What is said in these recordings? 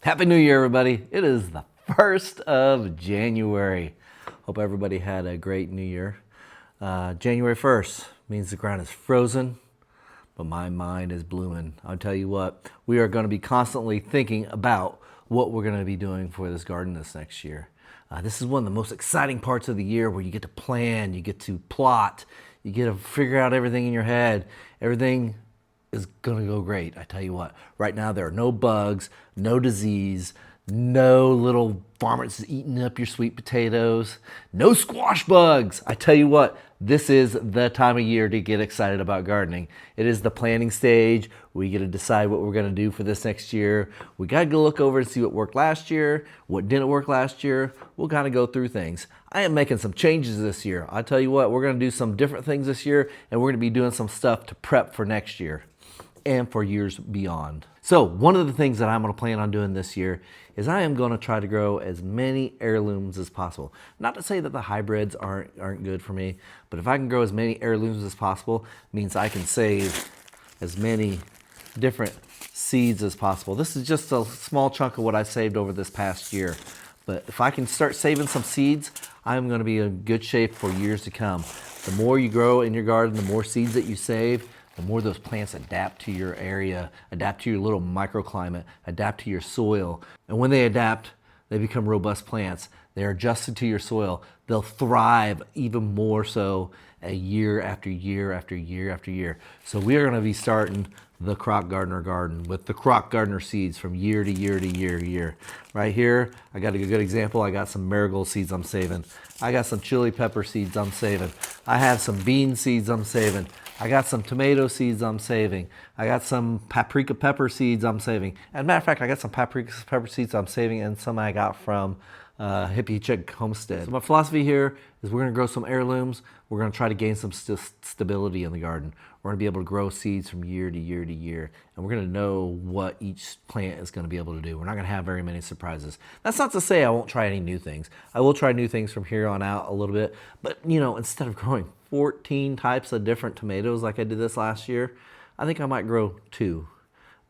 Happy New Year, everybody. It is the 1st of January. Hope everybody had a great New Year. January 1st means the ground is frozen, but my mind is blooming. I'll tell you what, we are going to be constantly thinking about what we're going to be doing for this garden this next year. This is one of the most exciting parts of the year where you get to plan, you get to plot, you get to figure out everything in your head. Everything is gonna go great. I tell you what, right now there are no bugs, no disease, no little varmints eating up your sweet potatoes, no squash bugs. I tell you what, this is the time of year to get excited about gardening. It is the planning stage. We get to decide what we're gonna do for this next year. We gotta go look over and see what worked last year, what didn't work last year. We'll kind of go through things. I am making some changes this year. I tell you what, we're gonna do some different things this year, and we're gonna be doing some stuff to prep for next year and for years beyond. So one of the things that I'm going to plan on doing this year is I am going to try to grow as many heirlooms as possible. Not to say that the hybrids aren't good for me, but if I can grow as many heirlooms as possible, it means I can save as many different seeds as possible. This is just a small chunk of what I saved over this past year. But if I can start saving some seeds, I'm going to be in good shape for years to come. The more you grow in your garden, the more seeds that you save, the more those plants adapt to your area, adapt to your little microclimate, adapt to your soil. And when they adapt, they become robust plants. They're adjusted to your soil. They'll thrive even more so a year after year after year after year. So we are going to be starting the Crock Gardener garden with the Crock Gardener seeds from year to year to year to year. Right here, I got a good example. I got some marigold seeds I'm saving. I got some chili pepper seeds I'm saving. I have some bean seeds I'm saving. I got some tomato seeds I'm saving. I got some paprika pepper seeds I'm saving. As a matter of fact, I got some paprika pepper seeds I'm saving and some I got from Hippie Chick Homestead. So my philosophy here is we're gonna grow some heirlooms. We're gonna try to gain some stability in the garden. We're gonna be able to grow seeds from year to year to year. And we're gonna know what each plant is gonna be able to do. We're not gonna have very many surprises. That's not to say I won't try any new things. I will try new things from here on out a little bit. But you know, instead of growing 14 types of different tomatoes like I did this last year, I think I might grow 2.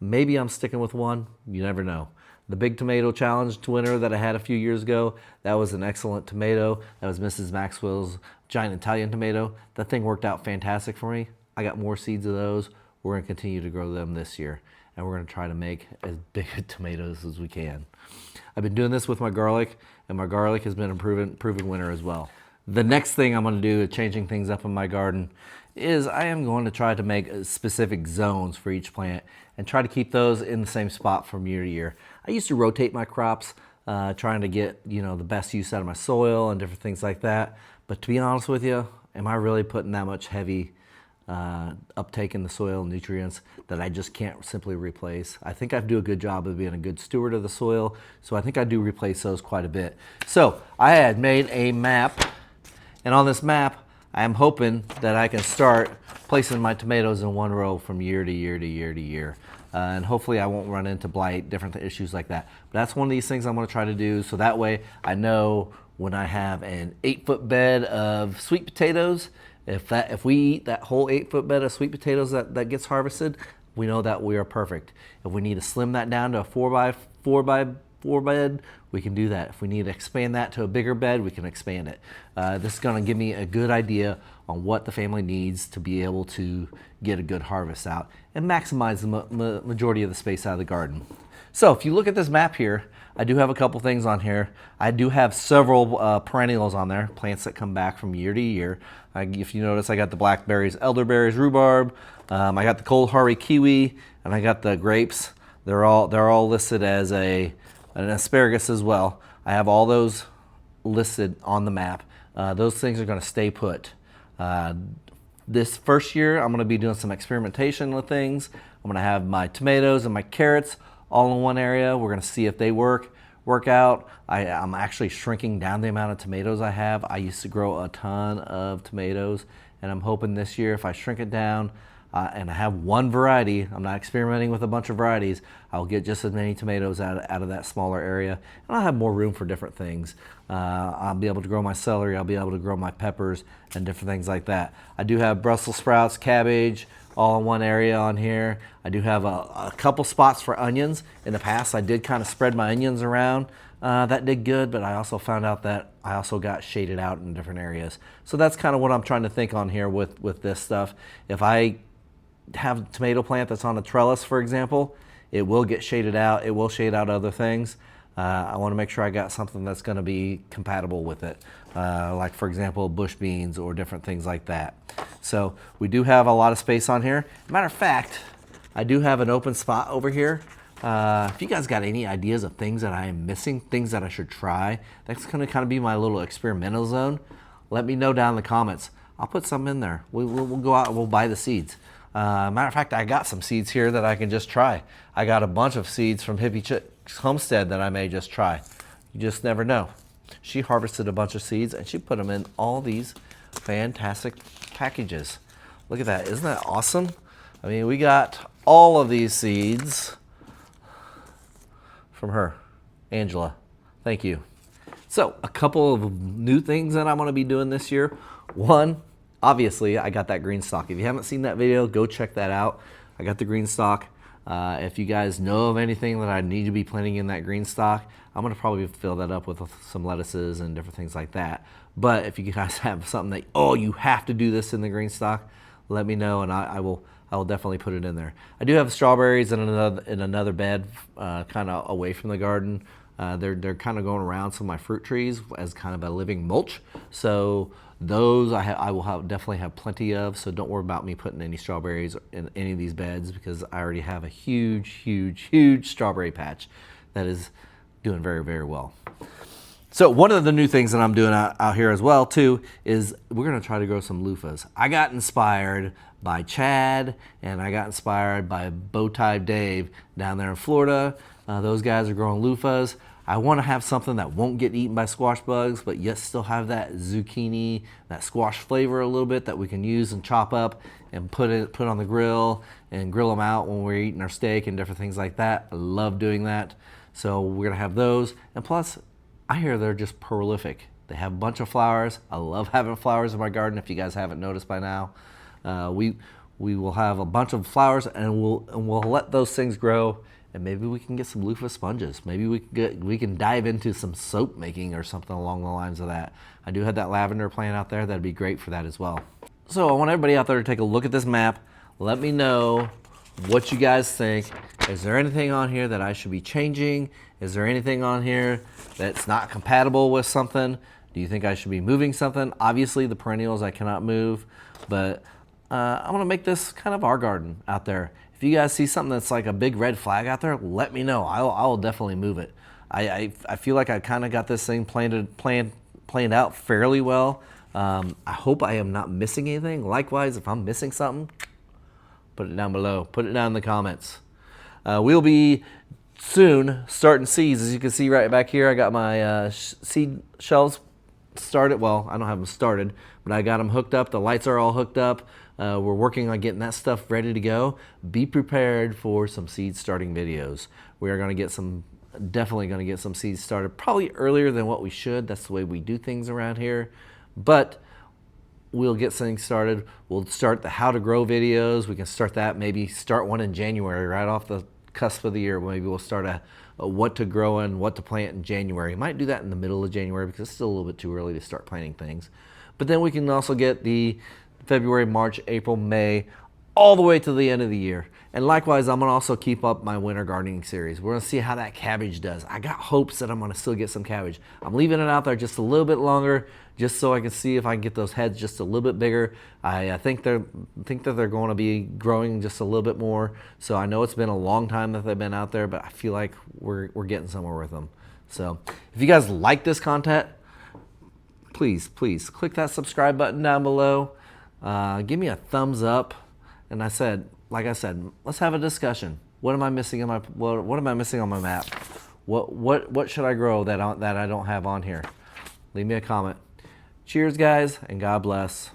Maybe I'm sticking with 1, you never know. The Big Tomato Challenge winner that I had a few years ago, that was an excellent tomato. That was Mrs. Maxwell's giant Italian tomato. That thing worked out fantastic for me. I got more seeds of those. We're gonna continue to grow them this year. And we're gonna try to make as big tomatoes as we can. I've been doing this with my garlic, and my garlic has been a proven winner as well. The next thing I'm going to do, changing things up in my garden, is I am going to try to make specific zones for each plant and try to keep those in the same spot from year to year. I used to rotate my crops, trying to get the best use out of my soil and different things like that. But to be honest with you, am I really putting that much heavy uptake in the soil nutrients that I just can't simply replace? I think I do a good job of being a good steward of the soil, so I think I do replace those quite a bit. So I had made a map. And on this map, I am hoping that I can start placing my tomatoes in one row from year to year to year to year. And hopefully I won't run into blight, different issues like that. But that's one of these things I'm gonna try to do, so that way I know when I have an 8-foot bed of sweet potatoes, if we eat that whole 8-foot bed of sweet potatoes that gets harvested, we know that we are perfect. If we need to slim that down to a 4x4 bed, we can do that. If we need to expand that to a bigger bed, we can expand it. This is gonna give me a good idea on what the family needs to be able to get a good harvest out and maximize the majority of the space out of the garden. So if you look at this map here, I do have a couple things on here. I do have several perennials on there, plants that come back from year to year. If you notice, I got the blackberries, elderberries, rhubarb, I got the cold-hardy kiwi, and I got the grapes. They're all listed as an asparagus as well. I have all those listed on the map. Those things are going to stay put. This first year, I'm going to be doing some experimentation with things. I'm going to have my tomatoes and my carrots all in one area. We're going to see if they work out. I'm actually shrinking down the amount of tomatoes I have. I used to grow a ton of tomatoes, and I'm hoping this year if I shrink it down, and I have one variety, I'm not experimenting with a bunch of varieties, I'll get just as many tomatoes out of that smaller area, and I'll have more room for different things. I'll be able to grow my celery, I'll be able to grow my peppers and different things like that. I do have Brussels sprouts, cabbage, all in one area on here. I do have a couple spots for onions. In the past, I did kind of spread my onions around. That did good, but I also found out that I also got shaded out in different areas. So that's kind of what I'm trying to think on here with this stuff. If I have a tomato plant that's on a trellis, for example, it will get shaded out. It will shade out other things. I want to make sure I got something that's going to be compatible with it, like for example bush beans or different things like that. So we do have a lot of space on here. Matter of fact, I do have an open spot over here. If you guys got any ideas of things that I am missing, things that I should try, that's going to kind of be my little experimental zone. Let me know down in the comments. I'll put some in there. We'll go out and we'll buy the seeds. Matter of fact, I got some seeds here that I can just try. I got a bunch of seeds from Hippie Chick's homestead that I may just try. You just never know. She harvested a bunch of seeds and she put them in all these fantastic packages. Look at that. Isn't that awesome? I mean, we got all of these seeds from her, Angela. Thank you. So a couple of new things that I'm going to be doing this year. One, obviously, I got that green stalk. If you haven't seen that video, go check that out. I got the green stalk. If you guys know of anything that I need to be planting in that green stalk, I'm going to probably fill that up with some lettuces and different things like that. But if you guys have something that, oh, you have to do this in the green stalk, let me know and I will definitely put it in there. I do have strawberries in another bed, kind of away from the garden. They're kind of going around some of my fruit trees as kind of a living mulch. So those I will definitely have plenty of. So don't worry about me putting any strawberries in any of these beds because I already have a huge strawberry patch that is doing very, very well. So one of the new things that I'm doing out here as well too is we're gonna try to grow some loofahs. I got inspired by Chad and I got inspired by Bowtie Dave down there in Florida. Those guys are growing loofahs. I want to have something that won't get eaten by squash bugs, but yet still have that zucchini, that squash flavor a little bit that we can use and chop up and put on the grill and grill them out when we're eating our steak and different things like that. I love doing that. So we're gonna have those. And plus, I hear they're just prolific. They have a bunch of flowers. I love having flowers in my garden. If you guys haven't noticed by now, we will have a bunch of flowers and we'll let those things grow. And maybe we can get some loofah sponges. Maybe we can dive into some soap making or something along the lines of that. I do have that lavender plant out there. That'd be great for that as well. So I want everybody out there to take a look at this map. Let me know what you guys think. Is there anything on here that I should be changing? Is there anything on here that's not compatible with something? Do you think I should be moving something? Obviously the perennials I cannot move, but I want to make this kind of our garden out there. If you guys see something that's like a big red flag out there, let me know. I will definitely move it. I feel like I kind of got this thing planned out fairly well. I hope I am not missing anything. Likewise, if I'm missing something, put it down below. Put it down in the comments. We'll be soon starting seeds. As you can see right back here, I got my seed shelves started. Well, I don't have them started, but I got them hooked up. The lights are all hooked up. We're working on getting that stuff ready to go. Be prepared for some seed starting videos. We are going to definitely going to get some seeds started, probably earlier than what we should. That's the way we do things around here. But we'll get things started. We'll start the how to grow videos. We can start that, maybe start one in January, right off the cusp of the year. Maybe we'll start a what to grow and what to plant in January. Might do that in the middle of January because it's still a little bit too early to start planting things. But then we can also get the February, March, April, May, all the way to the end of the year. And likewise, I'm gonna also keep up my winter gardening series. We're gonna see how that cabbage does. I got hopes that I'm gonna still get some cabbage. I'm leaving it out there just a little bit longer, just so I can see if I can get those heads just a little bit bigger. I think that they're going to be growing just a little bit more. So I know it's been a long time that they've been out there, but I feel like we're getting somewhere with them. So if you guys like this content, please click that subscribe button down below. Give me a thumbs up. And like I said, let's have a discussion. What am I missing on my what am I missing on my map? What should I grow that I don't have on here? Leave me a comment. Cheers, guys, and God bless.